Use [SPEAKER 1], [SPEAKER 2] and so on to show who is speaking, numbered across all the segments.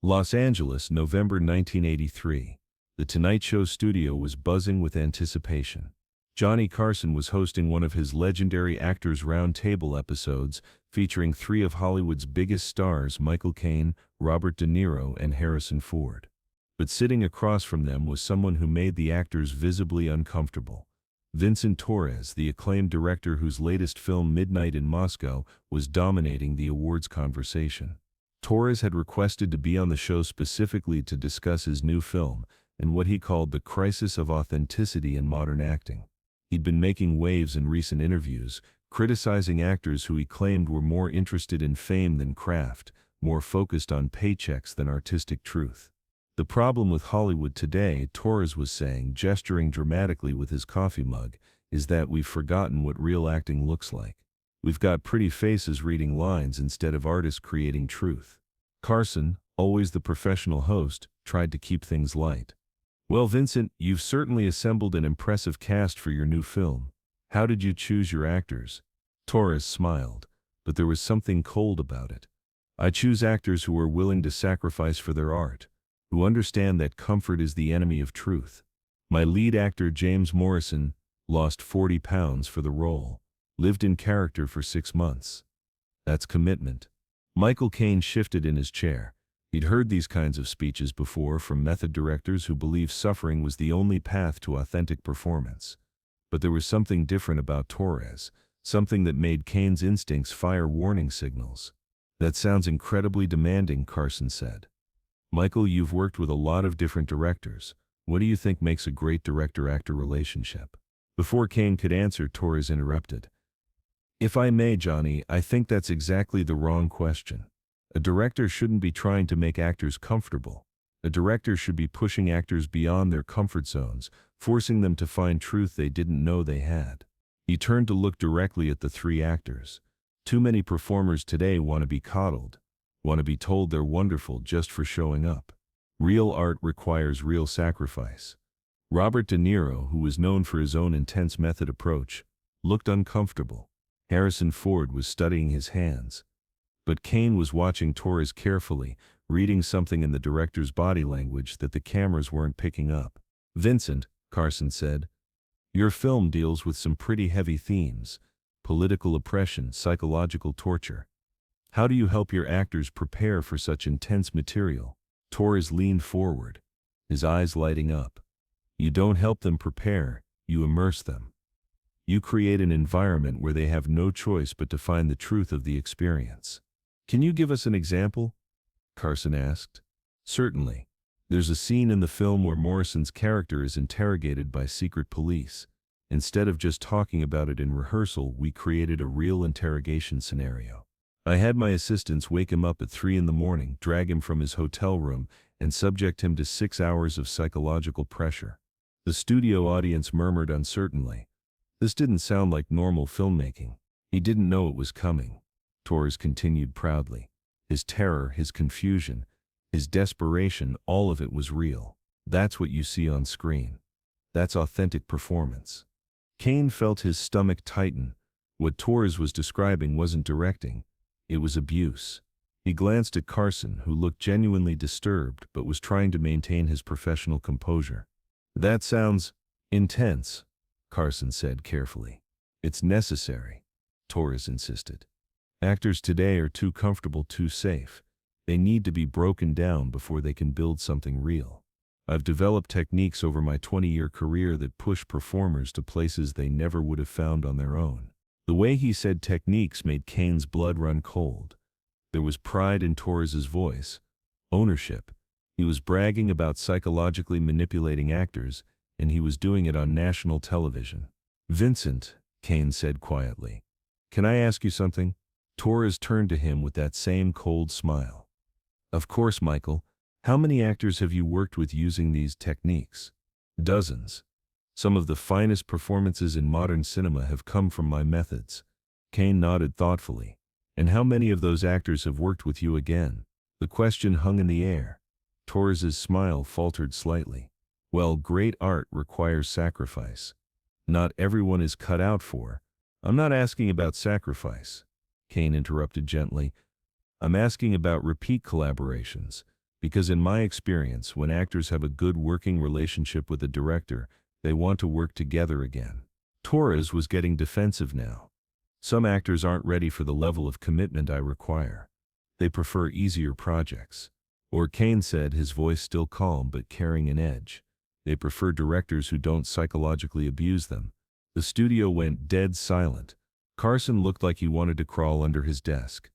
[SPEAKER 1] Los Angeles, November 1983. The Tonight Show studio was buzzing with anticipation. Johnny Carson was hosting one of his legendary Actors Roundtable episodes, featuring three of Hollywood's biggest stars, Michael Caine, Robert De Niro, and Harrison Ford. But sitting across from them was someone who made the actors visibly uncomfortable. Vincent Torres, the acclaimed director whose latest film, Midnight in Moscow, was dominating the awards conversation. Torres had requested to be on the show specifically to discuss his new film, and what he called the crisis of authenticity in modern acting. He'd been making waves in recent interviews, criticizing actors who he claimed were more interested in fame than craft, more focused on paychecks than artistic truth. The problem with Hollywood today, Torres was saying, gesturing dramatically with his coffee mug, is that we've forgotten what real acting looks like. We've got pretty faces reading lines instead of artists creating truth. Carson, always the professional host, tried to keep things light. Well, Vincent, you've certainly assembled an impressive cast for your new film. How did you choose your actors? Torres smiled, but there was something cold about it. I choose actors who are willing to sacrifice for their art, who understand that comfort is the enemy of truth. My lead actor, James Morrison, lost 40 pounds for the role, lived in character for 6 months. That's commitment. Michael Caine shifted in his chair. He'd heard these kinds of speeches before from method directors who believed suffering was the only path to authentic performance. But there was something different about Torres, something that made Caine's instincts fire warning signals. That sounds incredibly demanding, Carson said. Michael, you've worked with a lot of different directors. What do you think makes a great director-actor relationship? Before Caine could answer, Torres interrupted. If I may, Johnny, I think that's exactly the wrong question. A director shouldn't be trying to make actors comfortable. A director should be pushing actors beyond their comfort zones, forcing them to find truth they didn't know they had. He turned to look directly at the three actors. Too many performers today want to be coddled, want to be told they're wonderful just for showing up. Real art requires real sacrifice. Robert De Niro, who was known for his own intense method approach, looked uncomfortable. Harrison Ford was studying his hands. But Caine was watching Torres carefully, reading something in the director's body language that the cameras weren't picking up. Vincent, Carson said, your film deals with some pretty heavy themes: political oppression, psychological torture. How do you help your actors prepare for such intense material? Torres leaned forward, his eyes lighting up. You don't help them prepare, you immerse them. You create an environment where they have no choice but to find the truth of the experience. Can you give us an example? Carson asked. Certainly. There's a scene in the film where Morrison's character is interrogated by secret police. Instead of just talking about it in rehearsal, we created a real interrogation scenario. I had my assistants wake him up at 3 a.m, drag him from his hotel room, and subject him to 6 hours of psychological pressure. The studio audience murmured uncertainly. This didn't sound like normal filmmaking. He didn't know it was coming. Torres continued proudly. His terror, his confusion, his desperation, all of it was real. That's what you see on screen. That's authentic performance. Caine felt his stomach tighten. What Torres was describing wasn't directing. It was abuse. He glanced at Carson, who looked genuinely disturbed but was trying to maintain his professional composure. That sounds intense, Carson said carefully. It's necessary, Torres insisted. Actors today are too comfortable, too safe. They need to be broken down before they can build something real. I've developed techniques over my 20-year career that push performers to places they never would have found on their own. The way he said techniques made Caine's blood run cold. There was pride in Torres's voice, ownership. He was bragging about psychologically manipulating actors, and he was doing it on national television. Vincent, Caine said quietly, can I ask you something? Torres turned to him with that same cold smile. Of course, Michael. How many actors have you worked with using these techniques? Dozens. Some of the finest performances in modern cinema have come from my methods. Caine nodded thoughtfully. And how many of those actors have worked with you again? The question hung in the air. Torres's smile faltered slightly. Well, great art requires sacrifice. Not everyone is cut out for. I'm not asking about sacrifice, Caine interrupted gently. I'm asking about repeat collaborations, Because in my experience, when actors have a good working relationship with a director, they want to work together again. Torres was getting defensive now. Some actors aren't ready for the level of commitment I require. They prefer easier projects. Or Caine said, his voice still calm but carrying an edge. They prefer directors who don't psychologically abuse them. The studio went dead silent. Carson looked like he wanted to crawl under his desk.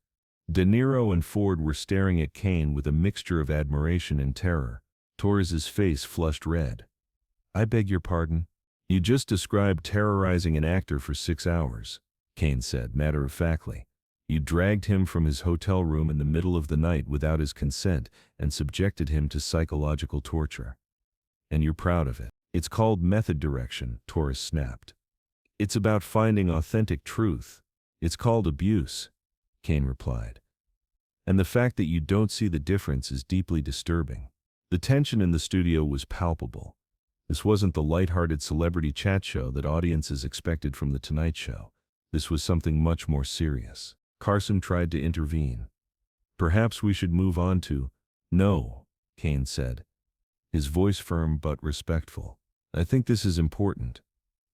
[SPEAKER 1] De Niro and Ford were staring at Caine with a mixture of admiration and terror. Torres's face flushed red. "I beg your pardon? You just described terrorizing an actor for 6 hours," Caine said matter-of-factly. "You dragged him from his hotel room in the middle of the night without his consent and subjected him to psychological torture. And you're proud of it. It's called method direction," Torres snapped. "It's about finding authentic truth. It's called abuse," Caine replied. "And the fact that you don't see the difference is deeply disturbing." The tension in the studio was palpable. This wasn't the light-hearted celebrity chat show that audiences expected from The Tonight Show. This was something much more serious. Carson tried to intervene. "Perhaps we should move on to—" "No," Caine said, his voice firm but respectful. "I think this is important.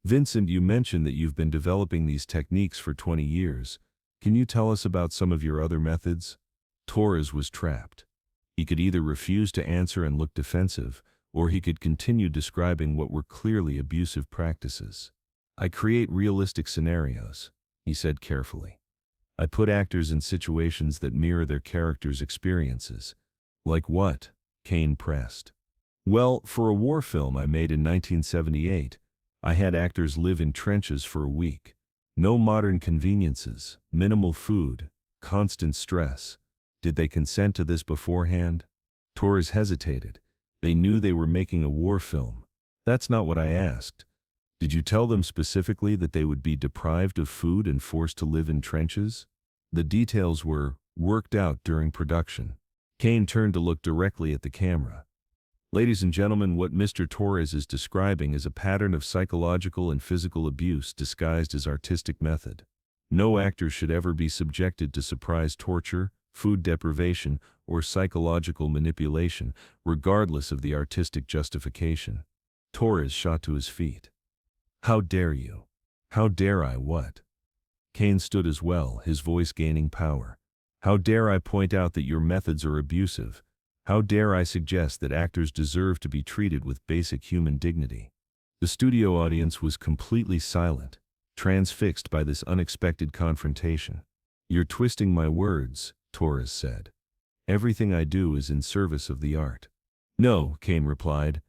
[SPEAKER 1] Vincent, you mentioned that you've been developing these techniques for 20 years. Can you tell us about some of your other methods?" Torres was trapped. He could either refuse to answer and look defensive, or he could continue describing what were clearly abusive practices. "I create realistic scenarios," he said carefully. "I put actors in situations that mirror their characters' experiences." "Like what?" Caine pressed. "Well, for a war film I made in 1978, I had actors live in trenches for a week. No modern conveniences, minimal food, constant stress. Did they consent to this beforehand?" Torres hesitated. "They knew they were making a war film." "That's not what I asked. Did you tell them specifically that they would be deprived of food and forced to live in trenches?" "The details were worked out during production." Caine turned to look directly at the camera. "Ladies and gentlemen, what Mr. Torres is describing is a pattern of psychological and physical abuse disguised as artistic method. No actor should ever be subjected to surprise torture, food deprivation, or psychological manipulation, regardless of the artistic justification." Torres shot to his feet. "How dare you? How dare I what?" Caine stood as well, his voice gaining power. "How dare I point out that your methods are abusive? How dare I suggest that actors deserve to be treated with basic human dignity?" The studio audience was completely silent, transfixed by this unexpected confrontation. "You're twisting my words," Torres said. "Everything I do is in service of the art." "No," Caine replied.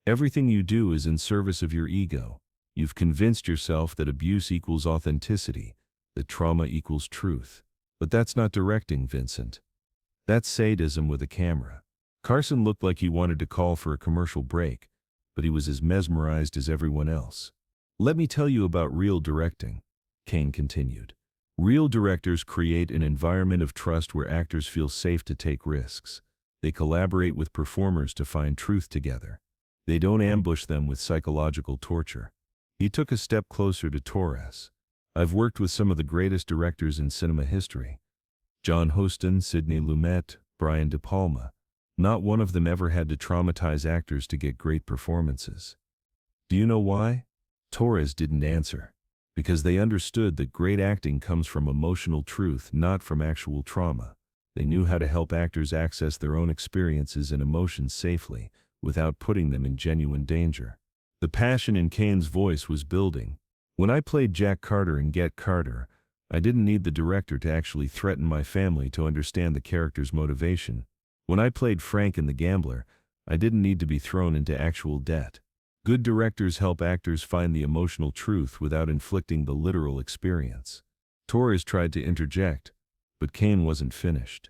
[SPEAKER 1] "Everything you do is in service of your ego. You've convinced yourself that abuse equals authenticity, that trauma equals truth. But that's not directing, Vincent. That's sadism with a camera." Carson looked like he wanted to call for a commercial break, but he was as mesmerized as everyone else. "Let me tell you about real directing," Caine continued. "Real directors create an environment of trust where actors feel safe to take risks. They collaborate with performers to find truth together. They don't ambush them with psychological torture." He took a step closer to Torres. "I've worked with some of the greatest directors in cinema history. John Huston, Sidney Lumet, Brian De Palma. Not one of them ever had to traumatize actors to get great performances. Do you know why?" Torres didn't answer. "Because they understood that great acting comes from emotional truth, not from actual trauma. They knew how to help actors access their own experiences and emotions safely, without putting them in genuine danger." The passion in Caine's voice was building. "When I played Jack Carter in Get Carter, I didn't need the director to actually threaten my family to understand the character's motivation. When I played Frank in The Gambler, I didn't need to be thrown into actual debt. Good directors help actors find the emotional truth without inflicting the literal experience." Torres tried to interject, but Caine wasn't finished.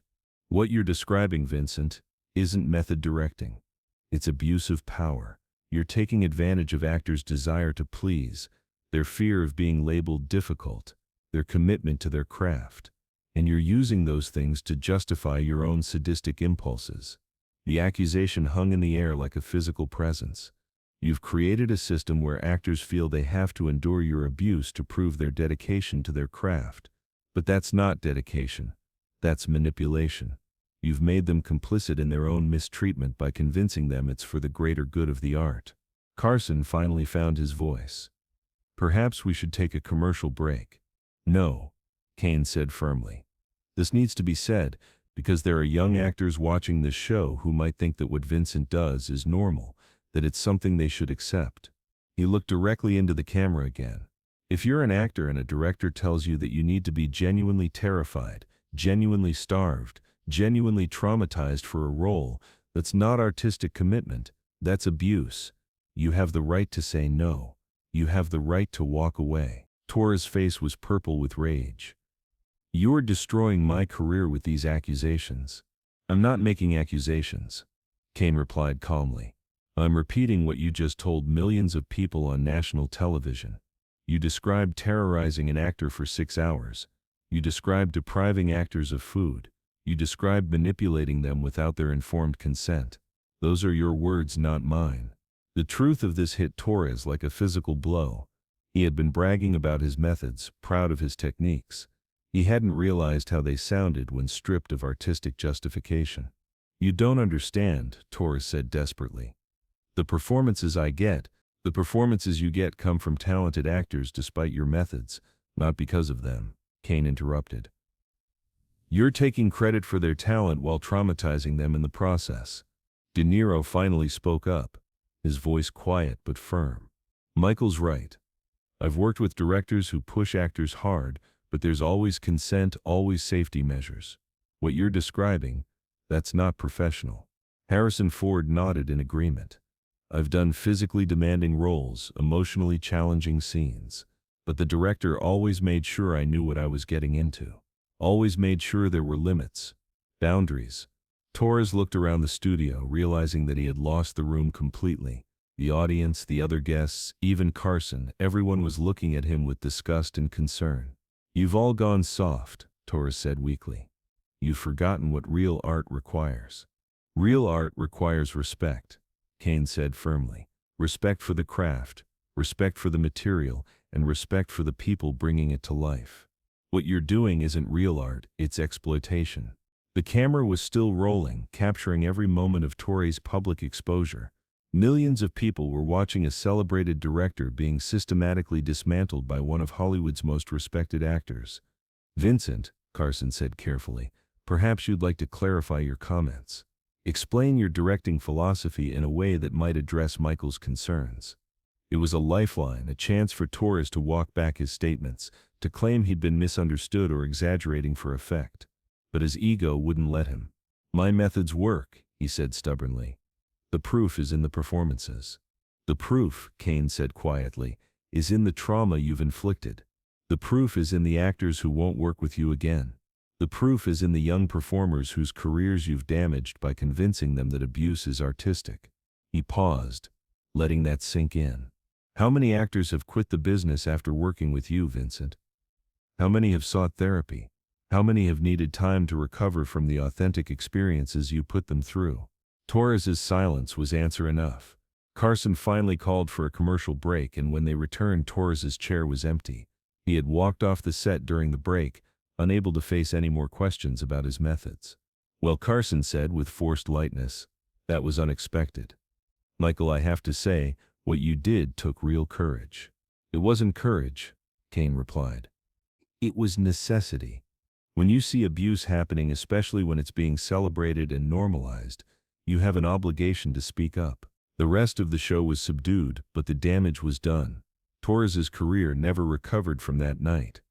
[SPEAKER 1] "What you're describing, Vincent, isn't method directing. It's abuse of power. You're taking advantage of actors' desire to please, their fear of being labeled difficult, their commitment to their craft. And you're using those things to justify your own sadistic impulses." The accusation hung in the air like a physical presence. "You've created a system where actors feel they have to endure your abuse to prove their dedication to their craft. But that's not dedication. That's manipulation. You've made them complicit in their own mistreatment by convincing them it's for the greater good of the art. Carson finally found his voice. Perhaps we should take a commercial break. No, Caine said firmly. This needs to be said, because there are young actors watching this show who might think that what Vincent does is normal, that it's something they should accept. He looked directly into the camera again. If you're an actor and a director tells you that you need to be genuinely terrified, genuinely starved, genuinely traumatized for a role, that's not artistic commitment, that's abuse. You have the right to say no. You have the right to walk away. Torres' face was purple with rage. You're destroying my career with these accusations. I'm not making accusations, Caine replied calmly. I'm repeating what you just told millions of people on national television. You described terrorizing an actor for 6 hours. You described depriving actors of food. You described manipulating them without their informed consent. Those are your words, not mine. The truth of this hit Torres like a physical blow. He had been bragging about his methods, proud of his techniques. He hadn't realized how they sounded when stripped of artistic justification. You don't understand, Torres said desperately. The performances I get, the performances you get come from talented actors despite your methods, not because of them, Caine interrupted. You're taking credit for their talent while traumatizing them in the process. De Niro finally spoke up, his voice quiet but firm. Michael's right. I've worked with directors who push actors hard, but there's always consent, always safety measures. What you're describing, that's not professional. Harrison Ford nodded in agreement. I've done physically demanding roles, emotionally challenging scenes. But the director always made sure I knew what I was getting into. Always made sure there were limits, boundaries. Torres looked around the studio, realizing that he had lost the room completely. The audience, the other guests, even Carson, everyone was looking at him with disgust and concern. You've all gone soft, Torres said weakly. You've forgotten what real art requires. Real art requires respect, Caine said firmly. Respect for the craft, respect for the material, and respect for the people bringing it to life. What you're doing isn't real art, it's exploitation. The camera was still rolling, capturing every moment of Torres' public exposure. Millions of people were watching a celebrated director being systematically dismantled by one of Hollywood's most respected actors. Vincent, Carson said carefully, perhaps you'd like to clarify your comments. Explain your directing philosophy in a way that might address Michael's concerns. It was a lifeline, a chance for Torres to walk back his statements, to claim he'd been misunderstood or exaggerating for effect. But his ego wouldn't let him. My methods work, he said stubbornly. The proof is in the performances. The proof, Caine said quietly, is in the trauma you've inflicted. The proof is in the actors who won't work with you again. The proof is in the young performers whose careers you've damaged by convincing them that abuse is artistic. He paused, letting that sink in. How many actors have quit the business after working with you, Vincent? How many have sought therapy? How many have needed time to recover from the authentic experiences you put them through? Torres's silence was answer enough. Carson finally called for a commercial break, and when they returned, Torres's chair was empty. He had walked off the set during the break, unable to face any more questions about his methods. Well, Carson said with forced lightness, that was unexpected. Michael, I have to say, what you did took real courage. It wasn't courage, Caine replied. It was necessity. When you see abuse happening, especially when it's being celebrated and normalized, you have an obligation to speak up. The rest of the show was subdued, but the damage was done. Torres's career never recovered from that night.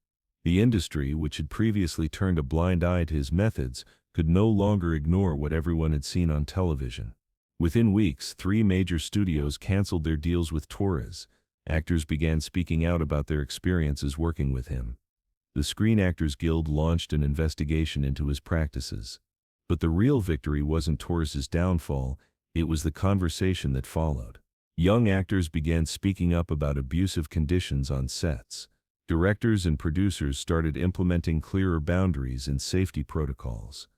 [SPEAKER 1] The industry, which had previously turned a blind eye to his methods, could no longer ignore what everyone had seen on television. Within weeks, 3 major studios canceled their deals with Torres. Actors began speaking out about their experiences working with him. The Screen Actors Guild launched an investigation into his practices. But the real victory wasn't Torres's downfall, it was the conversation that followed. Young actors began speaking up about abusive conditions on sets. Directors and producers started implementing clearer boundaries and safety protocols.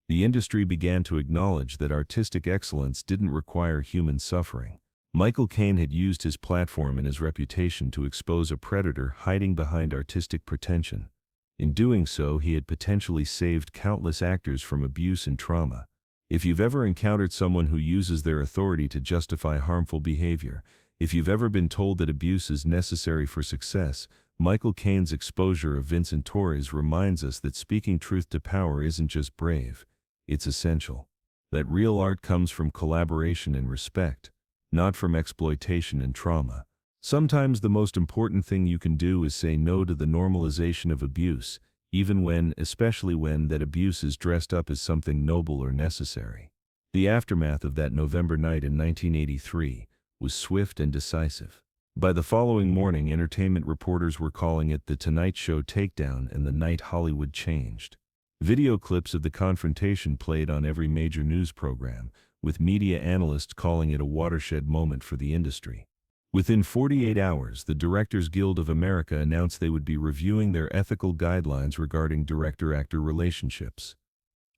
[SPEAKER 1] The industry began to acknowledge that artistic excellence didn't require human suffering. Michael Caine had used his platform and his reputation to expose a predator hiding behind artistic pretension. In doing so, he had potentially saved countless actors from abuse and trauma. If you've ever encountered someone who uses their authority to justify harmful behavior, if you've ever been told that abuse is necessary for success, Michael Caine's exposure of Vincent Torres reminds us that speaking truth to power isn't just brave, it's essential. That real art comes from collaboration and respect, not from exploitation and trauma. Sometimes the most important thing you can do is say no to the normalization of abuse, even when, especially when, that abuse is dressed up as something noble or necessary. The aftermath of that November night in 1983 was swift and decisive. By the following morning, entertainment reporters were calling it the Tonight Show takedown and the night Hollywood changed. Video clips of the confrontation played on every major news program, with media analysts calling it a watershed moment for the industry. Within 48 hours, the Directors Guild of America announced they would be reviewing their ethical guidelines regarding director-actor relationships.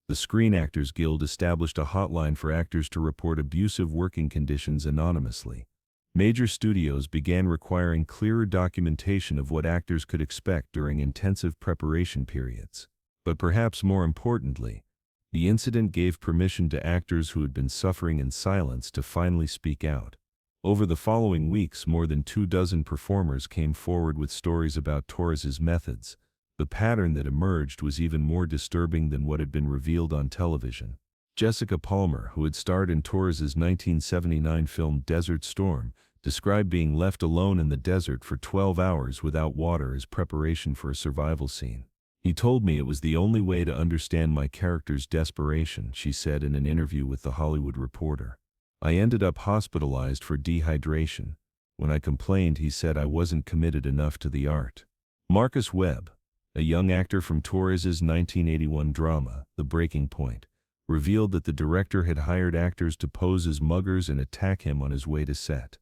[SPEAKER 1] The Screen Actors Guild established a hotline for actors to report abusive working conditions anonymously. Major studios began requiring clearer documentation of what actors could expect during intensive preparation periods. But perhaps more importantly, the incident gave permission to actors who had been suffering in silence to finally speak out. Over the following weeks, more than 24 performers came forward with stories about Torres's methods. The pattern that emerged was even more disturbing than what had been revealed on television. Jessica Palmer, who had starred in Torres's 1979 film Desert Storm, described being left alone in the desert for 12 hours without water as preparation for a survival scene. "He told me it was the only way to understand my character's desperation," she said in an interview with The Hollywood Reporter. "I ended up hospitalized for dehydration. When I complained, he said I wasn't committed enough to the art." Marcus Webb, a young actor from Torres's 1981 drama, The Breaking Point, revealed that the director had hired actors to pose as muggers and attack him on his way to set.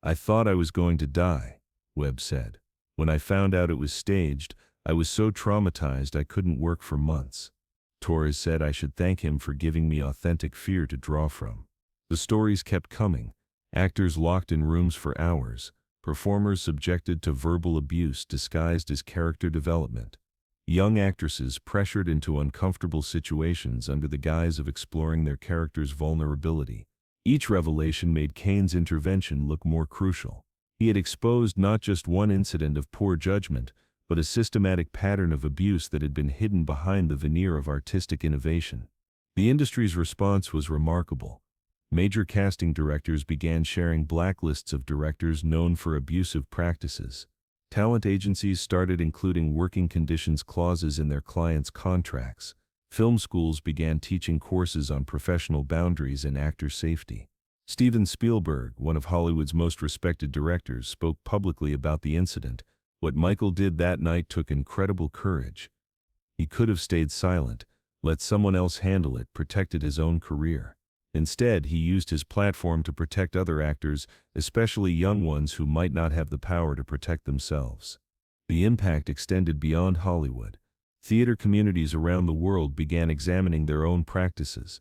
[SPEAKER 1] "I thought I was going to die," Webb said. "When I found out it was staged, I was so traumatized I couldn't work for months." Torres said, "I should thank him for giving me authentic fear to draw from." The stories kept coming. Actors locked in rooms for hours, performers subjected to verbal abuse disguised as character development, young actresses pressured into uncomfortable situations under the guise of exploring their character's vulnerability. Each revelation made Caine's intervention look more crucial. He had exposed not just one incident of poor judgment, but a systematic pattern of abuse that had been hidden behind the veneer of artistic innovation. The industry's response was remarkable. Major casting directors began sharing blacklists of directors known for abusive practices. Talent agencies started including working conditions clauses in their clients' contracts. Film schools began teaching courses on professional boundaries and actor safety. Steven Spielberg, one of Hollywood's most respected directors, spoke publicly about the incident. "What Michael did that night took incredible courage. He could have stayed silent, let someone else handle it, protected his own career. Instead, he used his platform to protect other actors, especially young ones who might not have the power to protect themselves." The impact extended beyond Hollywood. Theater communities around the world began examining their own practices.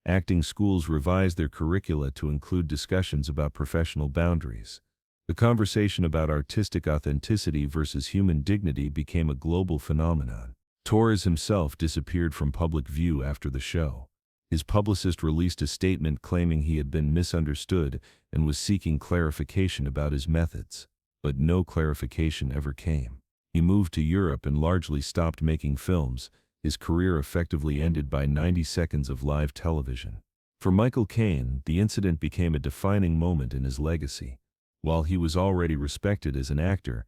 [SPEAKER 1] Acting schools revised their curricula to include discussions about professional boundaries. The conversation about artistic authenticity versus human dignity became a global phenomenon. Torres himself disappeared from public view after the show. His publicist released a statement claiming he had been misunderstood and was seeking clarification about his methods. But no clarification ever came. He moved to Europe and largely stopped making films. His career effectively ended by 90 seconds of live television. For Michael Caine, the incident became a defining moment in his legacy. While he was already respected as an actor,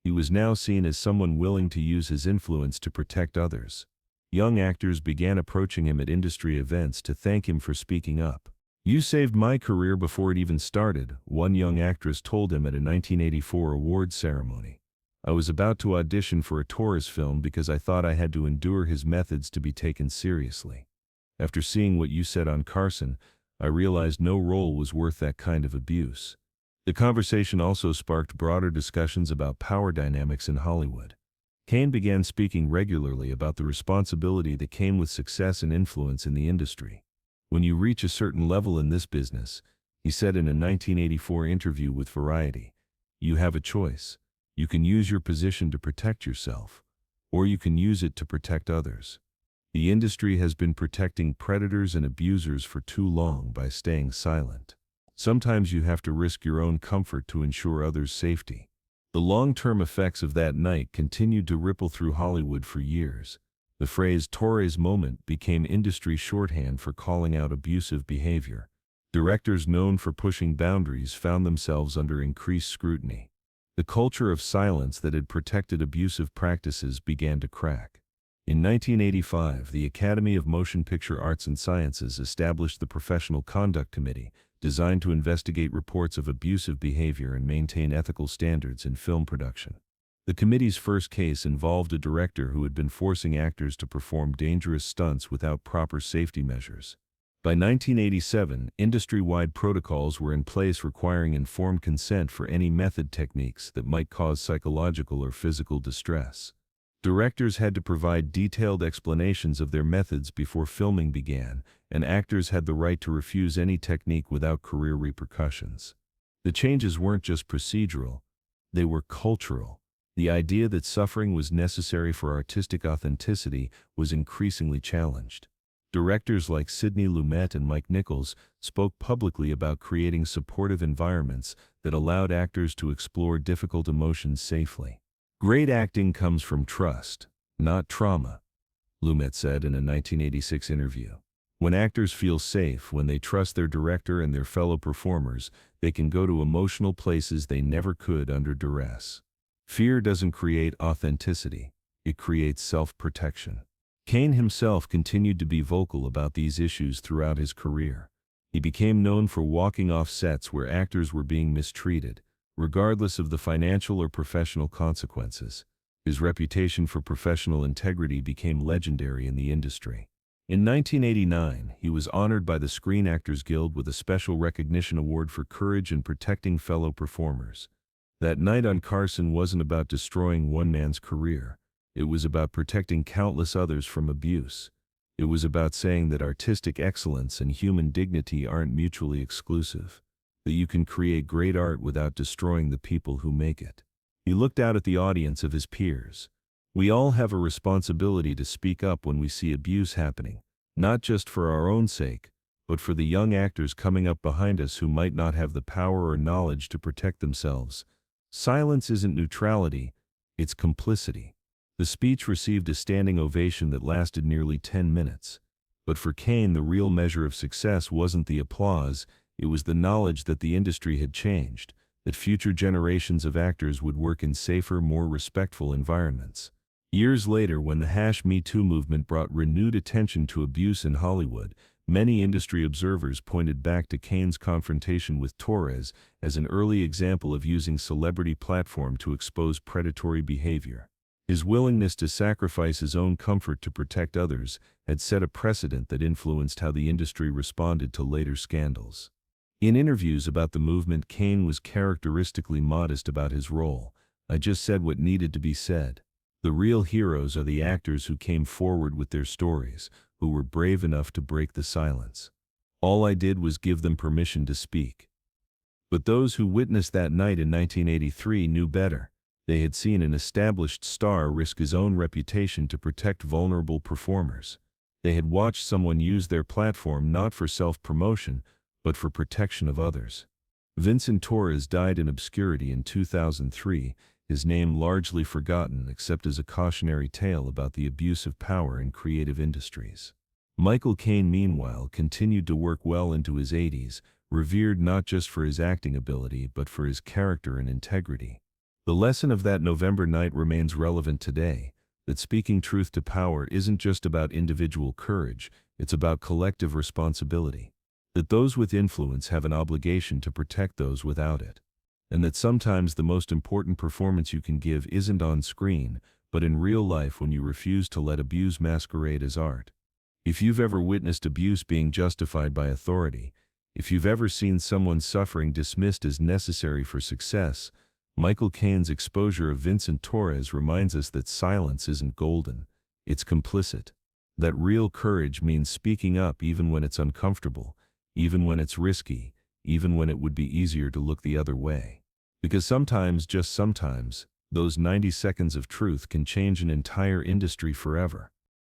[SPEAKER 1] he was now seen as someone willing to use his influence to protect others. Young actors began approaching him at industry events to thank him for speaking up. "You saved my career before it even started," one young actress told him at a 1984 awards ceremony. "I was about to audition for a Torres film because I thought I had to endure his methods to be taken seriously. After seeing what you said on Carson, I realized no role was worth that kind of abuse." The conversation also sparked broader discussions about power dynamics in Hollywood. Caine began speaking regularly about the responsibility that came with success and influence in the industry. "When you reach a certain level in this business," he said in a 1984 interview with Variety, "you have a choice. You can use your position to protect yourself, or you can use it to protect others. The industry has been protecting predators and abusers for too long by staying silent. Sometimes you have to risk your own comfort to ensure others' safety. The long-term effects of that night continued to ripple through Hollywood for years. The phrase Torres moment became industry shorthand for calling out abusive behavior. Directors known for pushing boundaries found themselves under increased scrutiny. The culture of silence that had protected abusive practices began to crack. In 1985, the Academy of Motion Picture Arts and Sciences established the Professional Conduct Committee, designed to investigate reports of abusive behavior and maintain ethical standards in film production. The committee's first case involved a director who had been forcing actors to perform dangerous stunts without proper safety measures. By 1987, industry-wide protocols were in place requiring informed consent for any method techniques that might cause psychological or physical distress. Directors had to provide detailed explanations of their methods before filming began, and actors had the right to refuse any technique without career repercussions. The changes weren't just procedural, they were cultural. The idea that suffering was necessary for artistic authenticity was increasingly challenged. Directors like Sidney Lumet and Mike Nichols spoke publicly about creating supportive environments that allowed actors to explore difficult emotions safely. "Great acting comes from trust, not trauma," Lumet said in a 1986 interview. When actors feel safe, when they trust their director and their fellow performers, they can go to emotional places they never could under duress. Fear doesn't create authenticity, it creates self-protection. Caine himself continued to be vocal about these issues throughout his career. He became known for walking off sets where actors were being mistreated, regardless of the financial or professional consequences. His reputation for professional integrity became legendary in the industry. In 1989, he was honored by the Screen Actors Guild with a special recognition award for courage in protecting fellow performers. That night on Carson wasn't about destroying one man's career. It was about protecting countless others from abuse. It was about saying that artistic excellence and human dignity aren't mutually exclusive, that you can create great art without destroying the people who make it. He looked out at the audience of his peers. We all have a responsibility to speak up when we see abuse happening, not just for our own sake, but for the young actors coming up behind us who might not have the power or knowledge to protect themselves. Silence isn't neutrality, it's complicity. The speech received a standing ovation that lasted nearly 10 minutes. But for Caine, the real measure of success wasn't the applause, it was the knowledge that the industry had changed, that future generations of actors would work in safer, more respectful environments. Years later, when the #Me Too movement brought renewed attention to abuse in Hollywood, many industry observers pointed back to Caine's confrontation with Torres as an early example of using celebrity platform to expose predatory behavior. His willingness to sacrifice his own comfort to protect others had set a precedent that influenced how the industry responded to later scandals. In interviews about the movement, Caine was characteristically modest about his role. "I just said what needed to be said." The real heroes are the actors who came forward with their stories, who were brave enough to break the silence. All I did was give them permission to speak. But those who witnessed that night in 1983 knew better. They had seen an established star risk his own reputation to protect vulnerable performers. They had watched someone use their platform not for self-promotion, but for protection of others. Vincent Torres died in obscurity in 2003, his name largely forgotten except as a cautionary tale about the abuse of power in creative industries. Michael Caine, meanwhile, continued to work well into his 80s, revered not just for his acting ability but for his character and integrity. The lesson of that November night remains relevant today, that speaking truth to power isn't just about individual courage, it's about collective responsibility. That those with influence have an obligation to protect those without it. And that sometimes the most important performance you can give isn't on screen, but in real life when you refuse to let abuse masquerade as art. If you've ever witnessed abuse being justified by authority, if you've ever seen someone's suffering dismissed as necessary for success, Michael Caine's exposure of Vincent Torres reminds us that silence isn't golden, it's complicit. That real courage means speaking up even when it's uncomfortable, even when it's risky, even when it would be easier to look the other way. Because sometimes, just sometimes, Those 90 seconds of truth can change an entire industry forever.